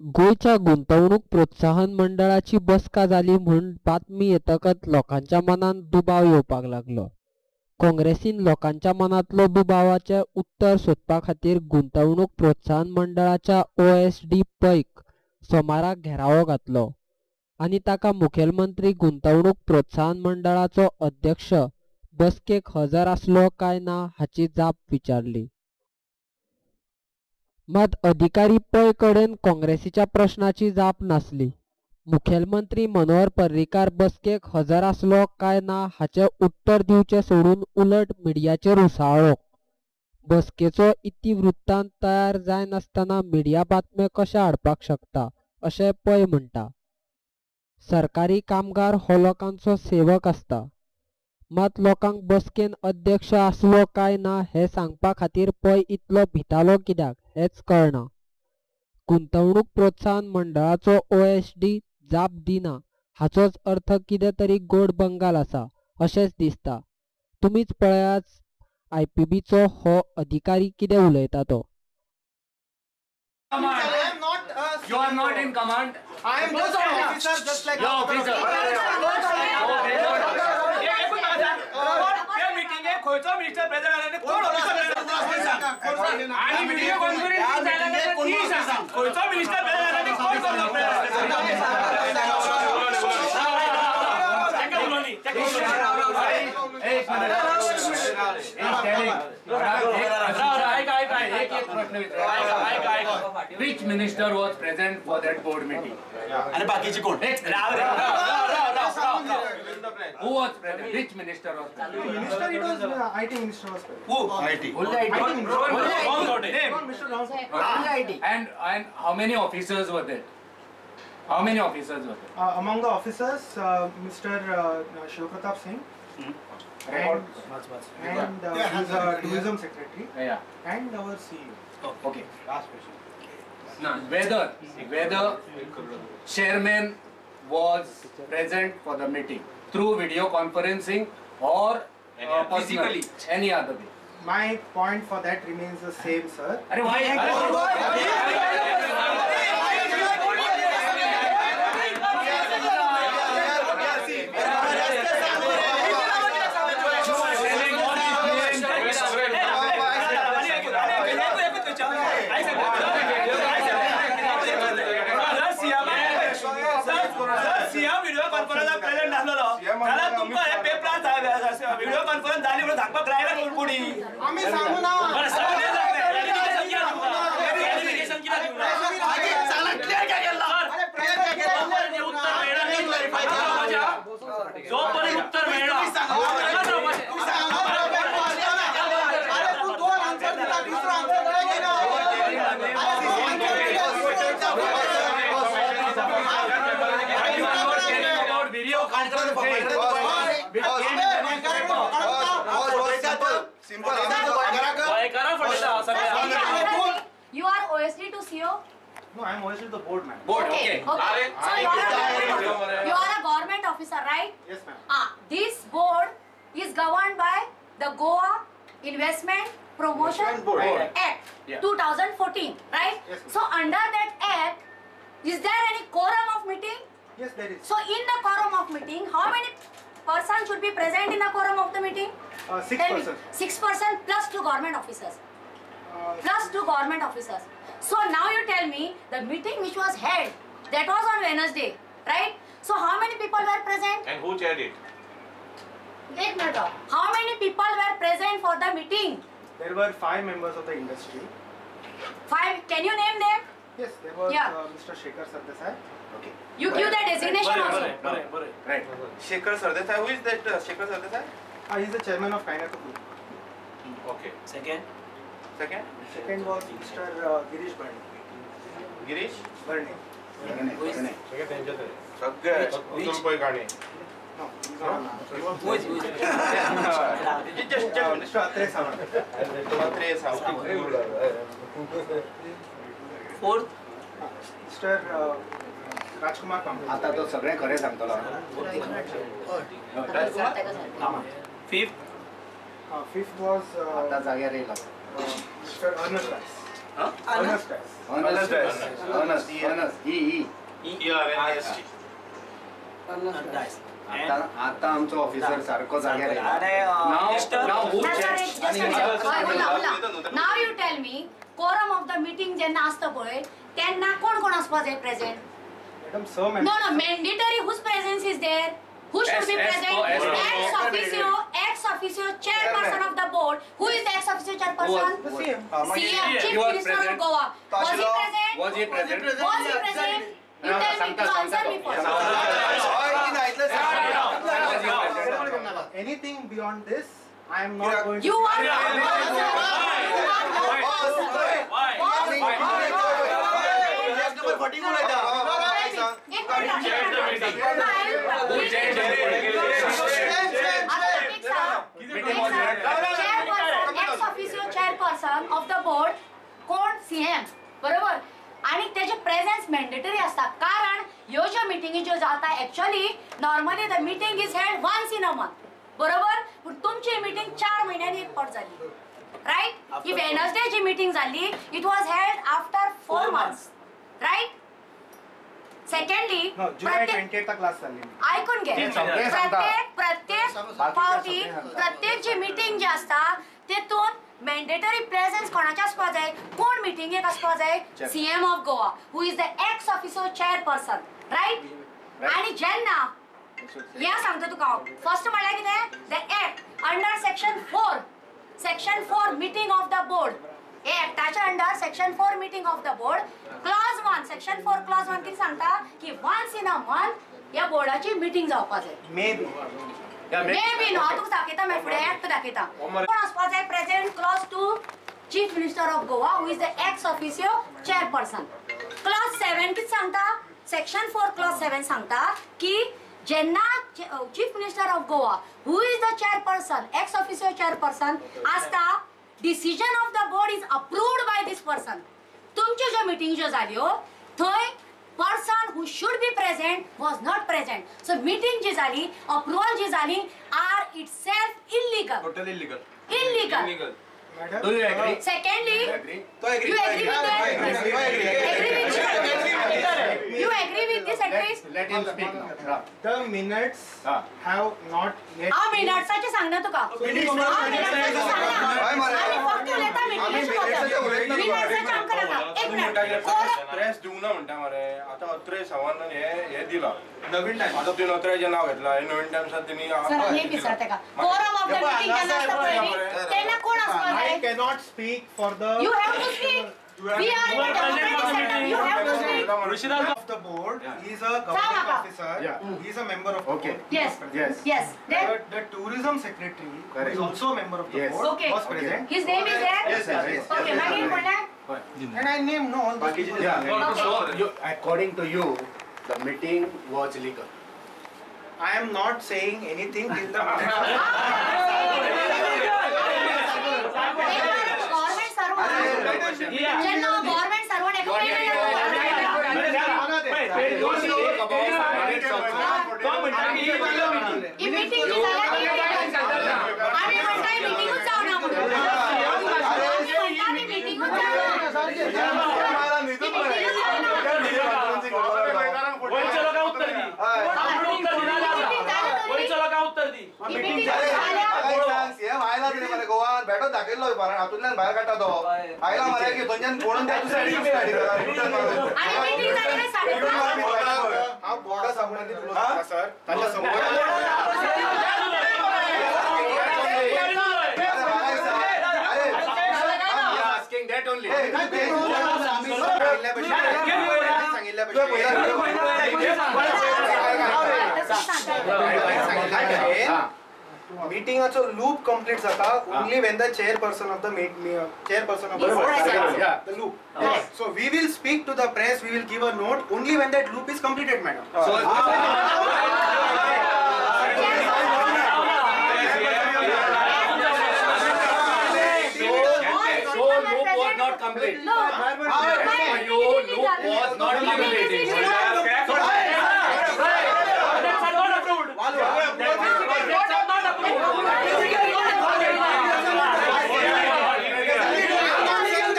गोयच्या गुंतवणूक प्रोत्साहन मंडळाची बसका जाली म्हूण बातमी येतकच लोकांच्या मनात दुबाव येवपाक लागलो. काँग्रेसीन लोकांच्या मनांतलो दुबावाचे उत्तर सोदपा खातीर गुंतवणूक प्रोत्साहन मंडळाच्या OSD पैक सोमाराक घेरावो घातलो आनी ताका मुखेलमंत्री गुंतवणूक प्रोत्साहन मंडळाचो अध्यक्ष बसकेक हजर आसलो काय ना हाची जाप विचारली. मात अधिकारी पै कडेन काँग्रेसीच्या प्रश्नाची जाप नासली. मुखेलमंत्री मनोहर पर्रीकार बसकेक हजर आसलो काय ना हाचे उत्तर दिवचे सोडून उलट मिडियाचेर उसळ्ळो. बसकेचो इतिवृत्तांत तयार जायनासतना मिडिया बातम्यो कशे हाडपाक शकता अशें पै म्हणटा. सरकारी कामगार हो लोकांचो सेवक आसता. मात लोकांक बसकेन अध्यक्ष आसलो काय ना हें सांगपा खातीर पै इतलो भितालो कित्याक हेंच कळना. गुंतवणूक प्रोत्साहन मंडळाचो OSD जाप दिना हाचोच अर्थ कितें तरी गोड बंगाल आसा अशेंच दिसता. तुमीच पळयात IPBचो हो अधिकारी कितें उलयता तो. You are not in command. I am just an officer, just like your officer. खंयचो मिनिस्टर प्रेझेंट आले कोण ऑफिसर आणि व्हिडिओ कॉन्फरन्सिंग जाल्यार ती सांग खंयचो मिनिस्टर प्रेझेंट आले कोण Which minister was present for that board meeting? आणि बाकीची कोण? Who was present? Which minister was present? Minister, it was IT minister was present. Who? IT. Only IT. Only IT. And how many officers were there? How many officers were there? Among the officers, Mr. Shiv Pratap Singh, and his tourism secretary, and our CEO. Okay. Last question. Now, whether chairman was present for the meeting through video conferencing or physically, any other way. My point for that remains the same, sir. Why? Video conference present झालेलो जाल्यार तुमकां हे पेपरार video conference जाली म्हणून सांगपाक लायला कोणी आम्ही सांगू ना. उत्तर मेळ्ळा You are OSD to CEO? No, I am OSD to the board, ma'am. Board, okay. So you are a government officer, right? Yes, ma'am. This board is governed by the Goa Investment Promotion Act 2014, right? Yes, so under that act, is there any quorum of meeting? Yes, there is. So in the quorum of meeting, how many persons should be present in the quorum of the meeting? 6 persons. 6 persons plus 2 government officers. Plus 2 government officers. So now you tell me the meeting which was held, that was on Wednesday, right? So how many people were present? And who chaired it? Wait, madam. How many people were present for the meeting? There were 5 members of the industry. 5. Can you name them? Yes, there was Yeah. Mr. Shekhar Sardesai. Okay. You give the designation also. Right. Shekhar Sardesai. Who is that Shekhar Sardesai? He is the chairman of Kineto Group. Okay. Second. Second was Mr. Girish Bharne. Girish? Bharne. No, he's not. Who is? Just Mr. Atre Sawant. Fourth. Mr. Rajkumar Kampal. आता तो सगळे खरे सांगतलो. Fifth. Fifth was आता जाग्यार येयला. Mr. Arnab Das. Honest as. आता आमचो officer सारको जाग्यार नाव you tell me quorum of the meeting जेन्ना आसता पळय तेन्ना कोण कोण आसपा जाय present Madam, so many. No mandatory whose presence is there who should be present ex officio chairperson of the board who is the ex officio chairperson CM chief minister of Goa was he present you tell me to answer me first Anything beyond this, I am not going to. you are chairperson of the board कोण CM बरोबर आणि त्याचे presence mandatory असतात कारण ह्यो ज्यो मिटिंगी ज्यो जाता actually normally the meeting is held once in a month बरोबर पण तुमची मीटिंग 4 महिन्यांनी एक फावट झाली राईट ही वेनसडे जी मीटिंग झाली it was held after 4 months right secondly No, July 28th चा क्लास चालली. ऐकून घे प्रत्येक पावटी प्रत्येक जी मीटिंग जी असता तेतून मॅन्डेटरी प्रेझेन्स कोणाच्या असपा जाय कोण मीटिंगेक असपा जाय CM of Goa who is the ex officer chairperson right आणि जेन्ना या सांगतो तुका फर्स्ट म्हळ्यार कितें the act under section 4 meeting of the board हे एक्टाच्या under section 4 meeting of the board clause 1 section 4 clause 1 कितें सांगता की वन्स इन अ मंथ या बोर्डाची मीटिंग जावपा जाय Maybe. Maybe no, तुका दाखयता मैं फुडें एक्ट दाखयता कोण आसपा जाय present clause 2 chief minister of Goa who is the x officio chairperson clause 7 कितें सांगता सेक्शन 4 क्लॉज 7 सांगता की जेन्ना chief minister of Goa who is the chairperson ex officio chairperson आसता decision of the board is approved by this person तुमच्यो ज्यो meeting ज्यो जाल्यो थंय person who should be present was not present so meeting ji zali approval ji zali are itself illegal Totally illegal. illegal Madam. Do you agree? secondly You agree? you agree with that you agree with this at least Let him speak now. The minutes Ah. have not yet. मिनिट्साचे सांगना तुका मिनिट्साचे सांगना आम्ही फक्त उलयता मिनिट्साचे आमकां नाका एक minute press दिवं ना म्हणटा मरे आता अत्रे सामान हे दिला नवीन टाइम आता तुवें अत्रेचें नाव घेतला हे नवीन टाइम्सात तेणी सर एक विचार तेका कोरम ऑफ द मीटिंग जेन्ना आसता पळय तेन्ना कोण आसपा जाय I cannot speak for the. You have to speak. We are in a democratic setup. You have to speak. Of the board. He is a government officer. Yeah. He is a member of the Okay. board. Yes. Yes. Yes. Then The tourism secretary, who Correct. is also a member of the Yes. board, Okay. was present. his name is there. Yes, yes, yes. Okay. Magin बोलना. And I name no all those people. Yeah. Okay. According to you, the meeting was legal. I am not saying anything till the. Government servant. जेन्ना government servant एका ही meeting जी जाल्या ती आम्ही म्हणटाय meetingूच जावना म्हणून आम्ही म्हणटा ती meetingूच जावना गोवान भेटो दाखयलो हातूंतल्यान भायर काडटा तो आयला मरे की थंयच्यान पळोवन त्या दुसऱ्या आणि meeting जाली काय 5:30 हांव बोर्डा सांगून तुला सर ताच्या समोर Asking that only. Meetingacho loop complete जाता only when the chairperson of the chairperson of the Yes, board is present. present. Yeah. The loop. Yes. So we will speak to the press. We will give a note only when that loop is completed, madam. So loop was not complete. No. Your loop was not completed.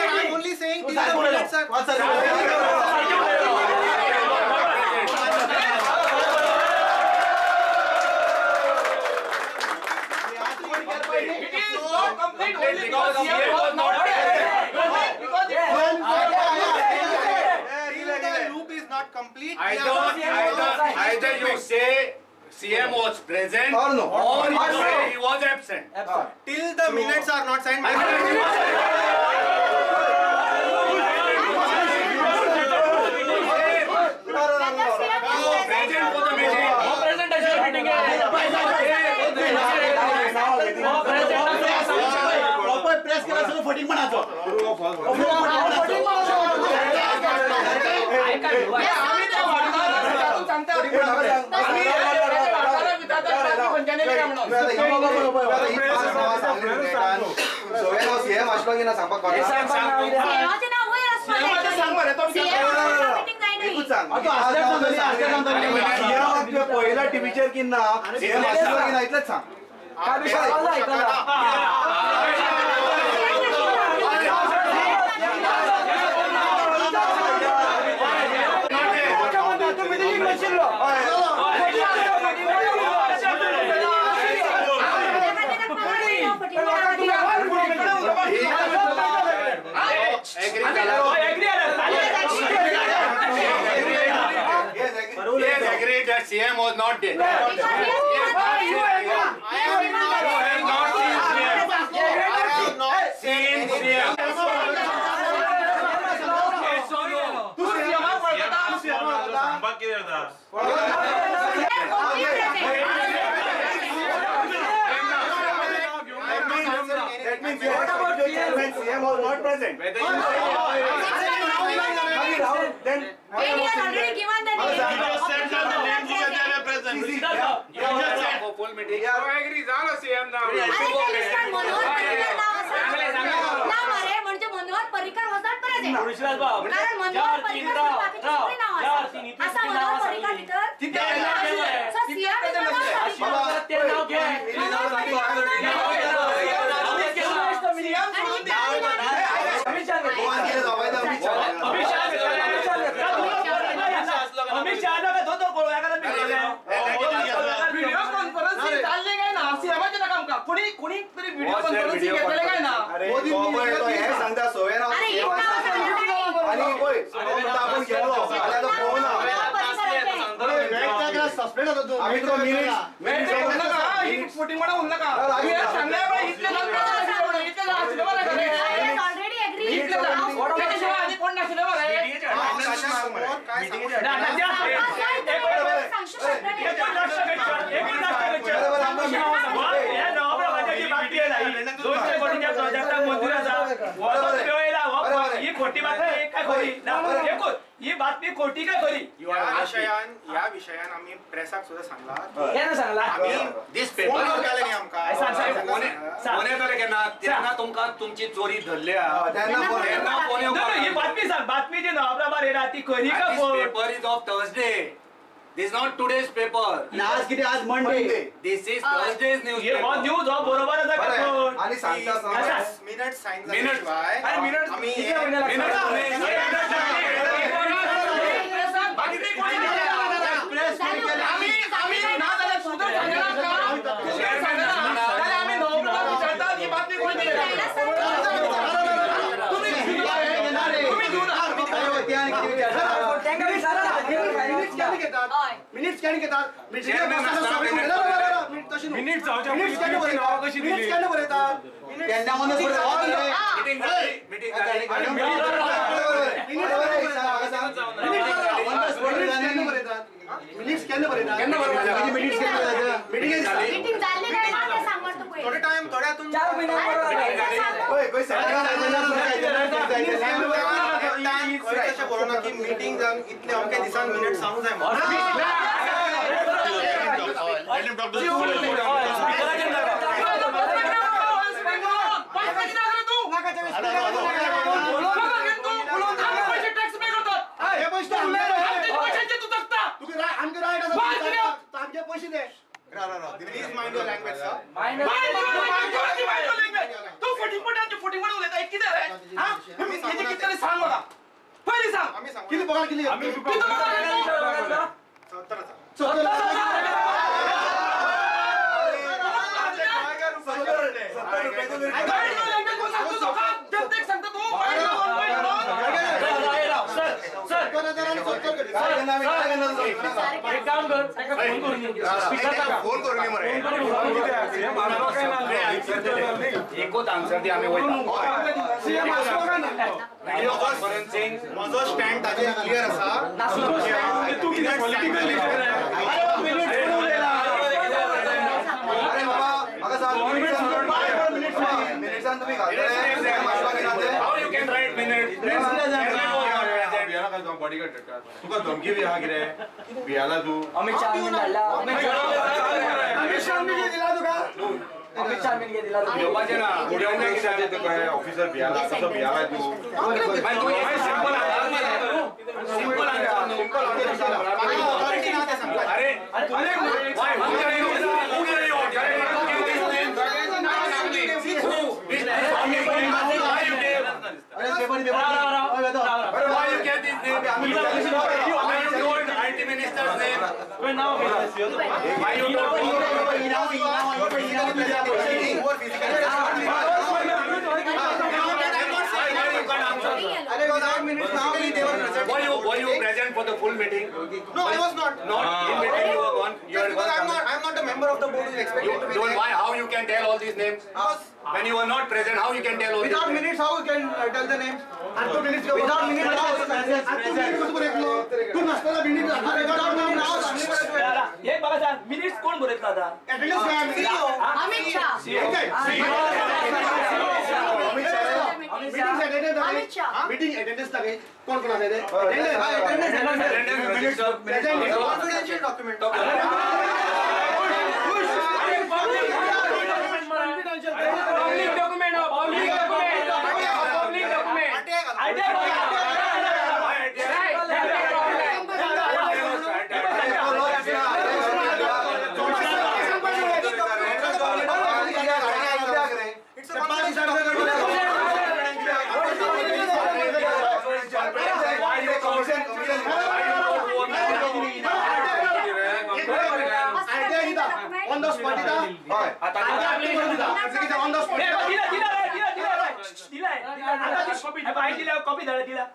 I'm only saying Either you say CM was present Or no. or you say he was absent. Till the minutes are not signed. Present for the meeting. Proper press केला सगळं फटिंग म्हणायचं पहिला टीव्हीचेर की ना इतलंच सांग काय विषय Yes, agreed that CM was not there. CM was not present. Then He has already given the name. For full meeting. अरे त्या लिस्टात मनोहर पर्रीकर नाव असं नाव आहे म्हणजे Manohar Parrikar was not present. कारण मनोहर पर्रीकर बाकीचे सगळे नाव आहेत. असा मनोहर पर्रीकर तिथं So CM is not ही बातमी खोटी का खरी या विषयान आम्ही प्रेसाक सुद्धा सांगला This paper कोणे तरी केन्ना तेन्ना तुमकां तुमची चोरी धरल्या तेन्ना कोणे ही बातमी सांग बातमी जी नवाबराबार येणार ती खरी का This paper is of Thursday. This is not today's paper. आज किती आज मंडे This is Thursday's हे newspaper. न्यूज हो बरोबरच आहे का आणि सांगता मिनिट साइन झाल्याशिवाय आम्ही मिनिट्स कॅन घेतात थोडे टाइम थोड्यातून की मीटिंग इतले अमके दिसान मिनिट सांगू जाय पैसे दे please mind your language sir तू फटिंग उलयता कितें रे सांग मला तूं सांग आम्ही सांगू. किती पगार किती किती पगार घेतला? 17,000. एक काम कर त्याका फोन करून ये. फोन करून ये मरे एकूच आन्सर दी आम्ही व्हिडिओ कॉन्फरन्सिंग माझो स्टँड ताजेर क्लियर आसा. तू किती पॉलिटिकल लीडर आहे? अरे बाबा म्हाका सांग मिनिट्सान तुम्ही how you can write minute bodyguard तुका धमकी बी हा किरे भियाला तू अमित शाह दिला तुका अमित शाह दिला योगाचे ना ऑफिसर भियाला कसं भियाला तू सिंपल अरे why you get this name? Why you told IT minister's name? Why you were you present for the full meeting? No, I was not. Not in meeting you were gone. You Just were because gone. I'm not a member of the board who is expected to be Don't there. why? How you can tell all these names? When you were not present, how you can tell all these Without names? minutes, how you can tell the names? Without minutes, how? तू नसताना minutes एक बघा सांग minutes कोण बोलत आता Amit Shah. Amit Shah. Meeting attendance लागे कोण कोण असायचे Confidential document. It's a confidential document. On the spot इथं ऑन द स्पॉट कॉपी दिला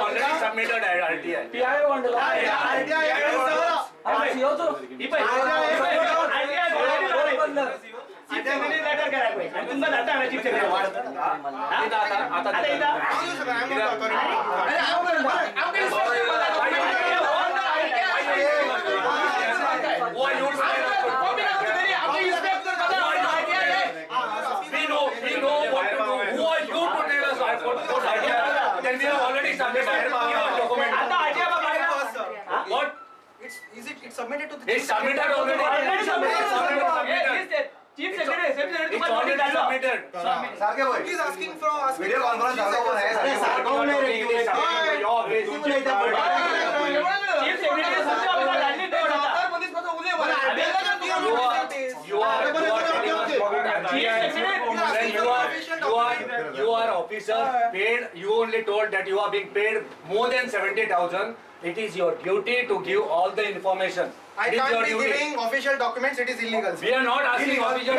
Already submitted RTI. We know what to do. Who are you to tell us what to do? Then we have already submitted document. What? It's submitted to the It's submitted already. Chief secretary It's already submitted. सारखे बोल He's asking for video conference झाला कोण आहे सारखं नाही chief secretary समजा आपल्याला लागली ते You are officer paid. You only told that you are being paid more than 70,000. It is your duty to give all the information. I It is can't your be duty. giving official documents. It is illegal. We are not asking official.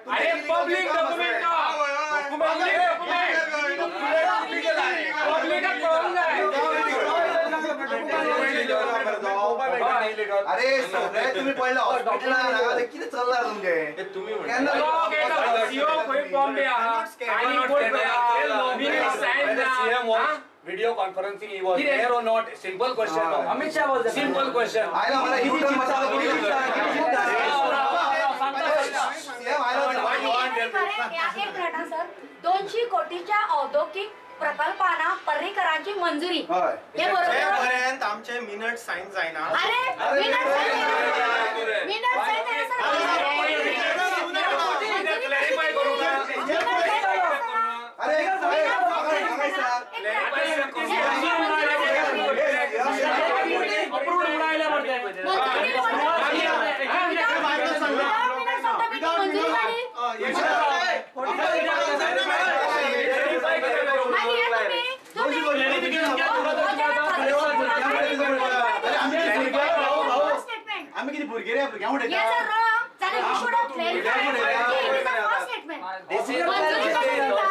अरे public document अरे सगळे तुम्ही पहिला hospital किती चालणार तुमचे तुम्ही Video conferencing, he was there or not? Simple question. Amit Shah बोलतो Simple question. आयला मला U-turn masala Why you want एक मिनिट सर 200 कोटीच्या औद्योगिक प्रकल्पांना पर्रीकरांची मंजुरी होय हे बरोबर पर्यंत आमचे मिनिट साइन जायना. अरे मिनिट साइन clarify करू का? अरे आम्ही किती भुरगे रे भुरग्यांक उडयता Yes or wrong? Then you should have clarified. It is a false statement. मंजुरी कशी दिता?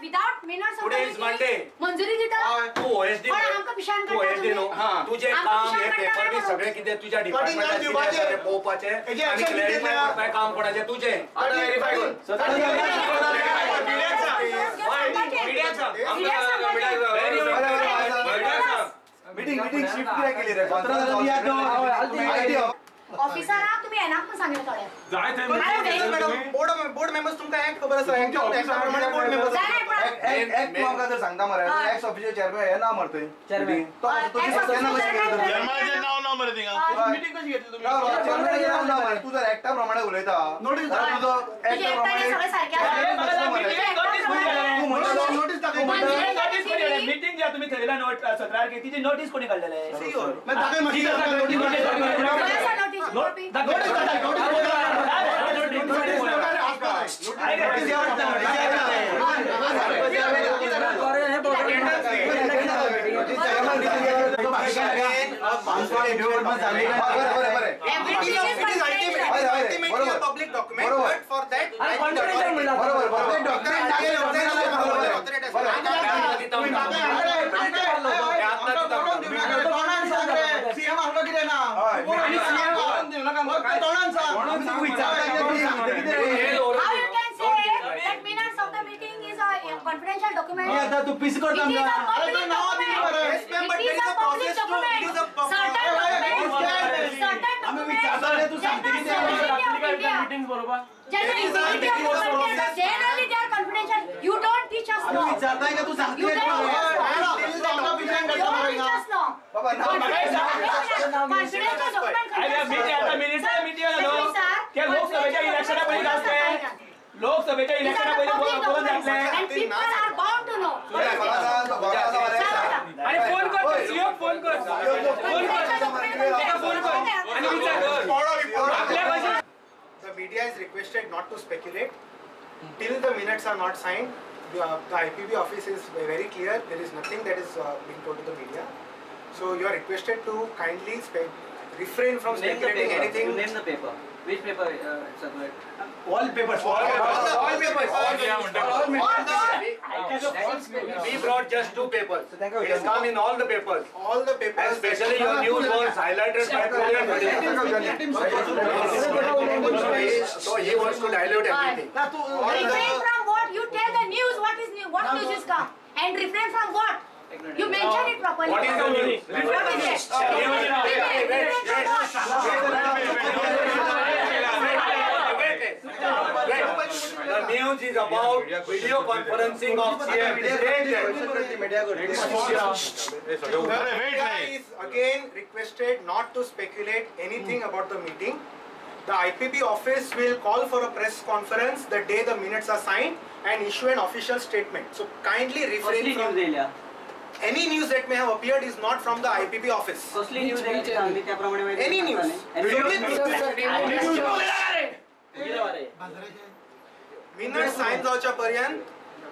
Without minutes of the Today is Monday. मंजुरी दिता? तू OSD पण आमका पिशान तू OSD नो तुझे काम हे पेपर बी सगळे किती तुझ्या डिपार्टमेंटाचे पोवपाचे आणि क्लॅरिफाय करपाय काम कोणाचे तुझे आता व्हेरीफाय मीटिंग शिफ्ट कित्याक केली रे 15 जल्दी ऑफिसराक तुम्ही येनाक पण सांगितलं थोड्या मॅडम बोर्ड मेंबर्स तुमका ऍक्ट खबर आसा ऍक्ट प्रमाणे बोर्ड मेंबर्स ऍक्ट आमकां जर सांगता मरे एक्स ऑफिशियल चेअरमॅन हे ना मरतय चेअरमॅन तो केन्ना कशी केली चेअरमॅनचे नाव ना मरे थिंगा मीटिंग कशी घेतली तुम्ही चेअरमॅनाचें नाव ना मरे तू जर एक्टा प्रमाणे उलयता नोटीस तुजो तुझे एक्टा एकट्याने सगळे सारखे तू म्हणटा नोटीस दाखय मीटिंग ज्या तुम्ही ठरवला नोट 17 तारखेक तिची नोटीस कोणी काढलेली आहे मैं दाखय माहिती public document, but for that confidential document. आता तू पीस करता It is a public document. It is a public document. Certain documents. तू सांगते की मीटिंग बरोबर Generally they are confidential. You don't teach us law. विचारताय का तू सांगते You don't teach us law. Baba Confidential document. लोकसभेच्या इलेक्शना पहिले बोलून घातले And people are bound to know. आणि फोन कर सीओ फोन कर आणि विचार The media is requested not to speculate till the minutes are not signed. The IPB office is very clear. There is nothing that is being told to the media. So you are requested to kindly refrain from speculating anything. You name the paper. Which paper circulate? All papers. We brought just 2 papers. It has come in all the papers. All the papers. Especially your news was highlighted by so he wants to dilute everything. Refrain from what? You tell the news what is new, what news is come. And refrain from what? You mention it properly. What is the news? What is The news is about video conferencing of CM. Media is again requested not to speculate anything about the meeting. The IPB office will call for a press conference the day the minutes are signed and issue an official statement. So kindly refrain from any news that may have appeared is not from the IPB office. Any news. Minutes signed जावच्या पर्यंत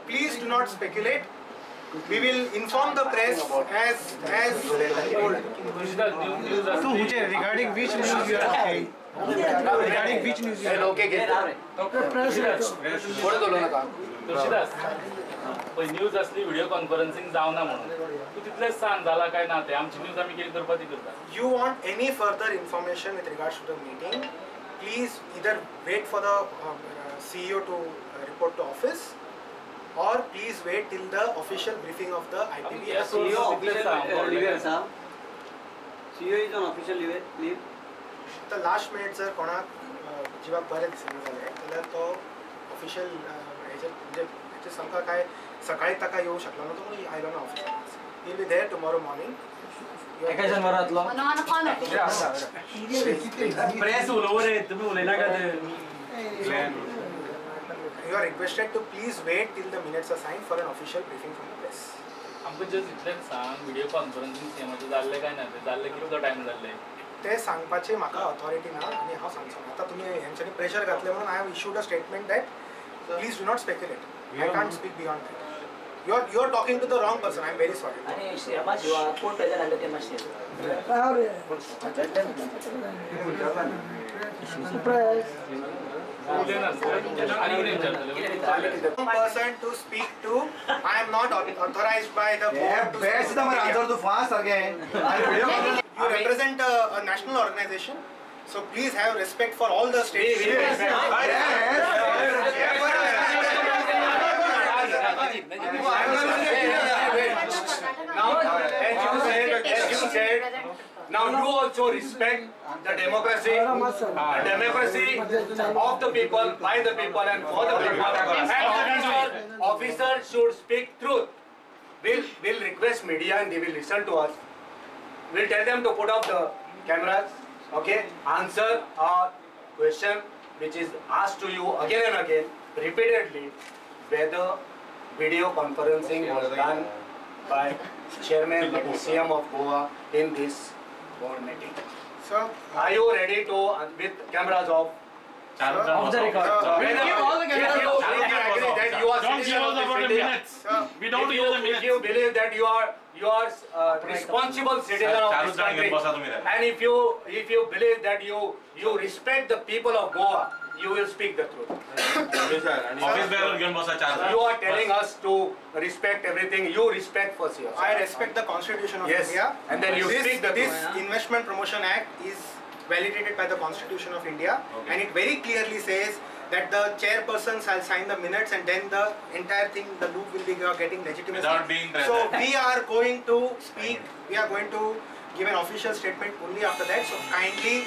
please do not speculate. We will inform the press as told. regarding which news you are saying? Regarding which news you are Okay, news असली video conferencing जावना म्हणून तू तितलेच सांग झाला काय ना ते आमची न्यूज आम्ही केली करपा ती करता. You want any further information with regards to the meeting, please either wait for the CEO to report to office or please wait till the official briefing of the IPB. CEO is on official leave. The last minute जर कोणाक जिवाक बरें दिसना जालें जाल्यार तो official म्हणजे समका काय सकाळी ताका येवं शकलो ना तो म्हणून आयलो ना ऑफिसाक. He will be there tomorrow morning. Press उलोवर आहे तुम्ही उलयना का You are requested to please wait till the minutes are signed for an official briefing from the press. आमकां जस्ट इतलेंच सांग व्हिडिओ कॉन्फरन्सिंग सेमाचें जाल्लें काय ना तें जाल्लें कितलो टायम जाल्लें ते सांगपाचे म्हाका ऑथॉरिटी ना आणि हांव सांगचो ना. आतां तुमी हेंच्यांनी प्रेशर घातले म्हणून I have issued a statement that please do not speculate. I can't speak beyond that. You are talking to the wrong person. I am very sorry. आणि श्रीरामा जीवा कोण प्रेझेंट आले ते मातशें person to speak to. I am not authorized by the board to Best the answer to fast again. You represent a national organization, so please have respect for all the states. Now you also respect the democracy of the people, by the people, and for the people. And officer should speak truth. We'll request media and they will listen to us. We'll tell them to put up the cameras. Okay, answer our question which is asked to you again and again, repeatedly, whether video conferencing was done by Chairman and CM of Goa in this board meeting. So, are you ready to, with cameras off? Off the record. Whether you agree that you are citizen of this India, We don't use the minutes. if you believe that you are responsible citizen of this country, and if you believe that you respect the people of Goa, you will speak the truth. You are telling us to respect everything. You respect first yourself. I respect the Constitution of Yes, India. and then you speak the This truth. Investment Promotion Act is validated by the Constitution of India, and it very clearly says that the chairperson shall sign the minutes, and then the entire thing, the loop will be getting legitimacy. Without being present. So we are going to speak. We are going to give an official statement only after that. So kindly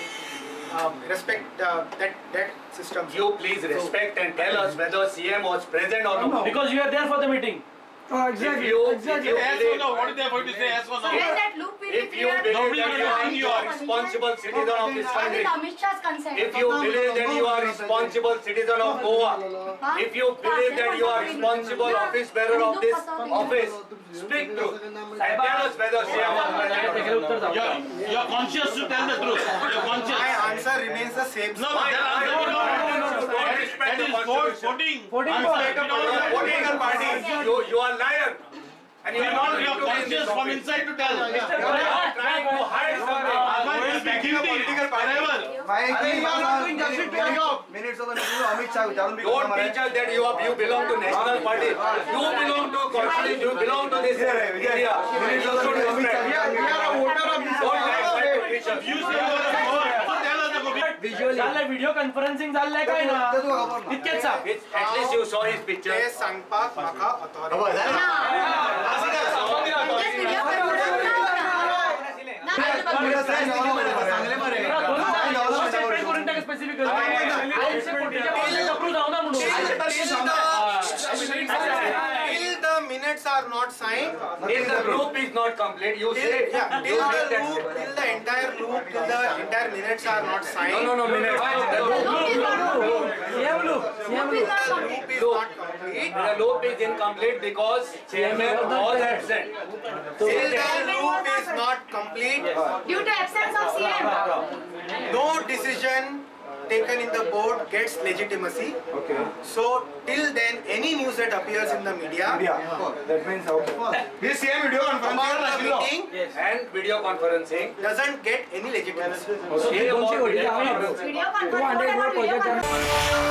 respect that system. You please respect and tell us whether CM was present or not. Because you are there for the meeting. If you Yes or believe, no? What is they going to say? Yes or no? When that loop will be if you cleared, believe that Nobody you are responsible citizen of this country, with Amit Shah's consent. if you believe that you are responsible citizen of Goa, if you believe that you are responsible office bearer of this office, speak truth and tell us whether CM was present. You're conscious to tell the truth. You're conscious. My answer remains the same. No, Don't respect that the is constitution. voting. Political party, you are liar. And you are not You're conscious from inside to tell. You are trying to hide something. Minutes of the meeting, Amit Shah विचारून भी Don't teach us that you belong to national party. You belong to constitution. You belong to this India. You should respect. Don't try to teach us. You say you are a vote. So tell us the झालंय video conferencing झालंय काय ना इतकेच सांग. At least you saw his picture. ते सांगपाक म्हाका authority. Statement करून टाका specific Till the minutes are not signed, If the group is not complete, you say. till the entire minutes are not signed. No, minutes. The loop Loop is not complete. The loop is incomplete because chairman was absent. Till the loop is not complete, Due to absence of CM. no decision taken in the board gets legitimacy. Okay. So till then, any news that appears in the media That means okay. This same video about the meeting And video conferencing. doesn't get any legitimacy. Say about video conferencing. Video conference.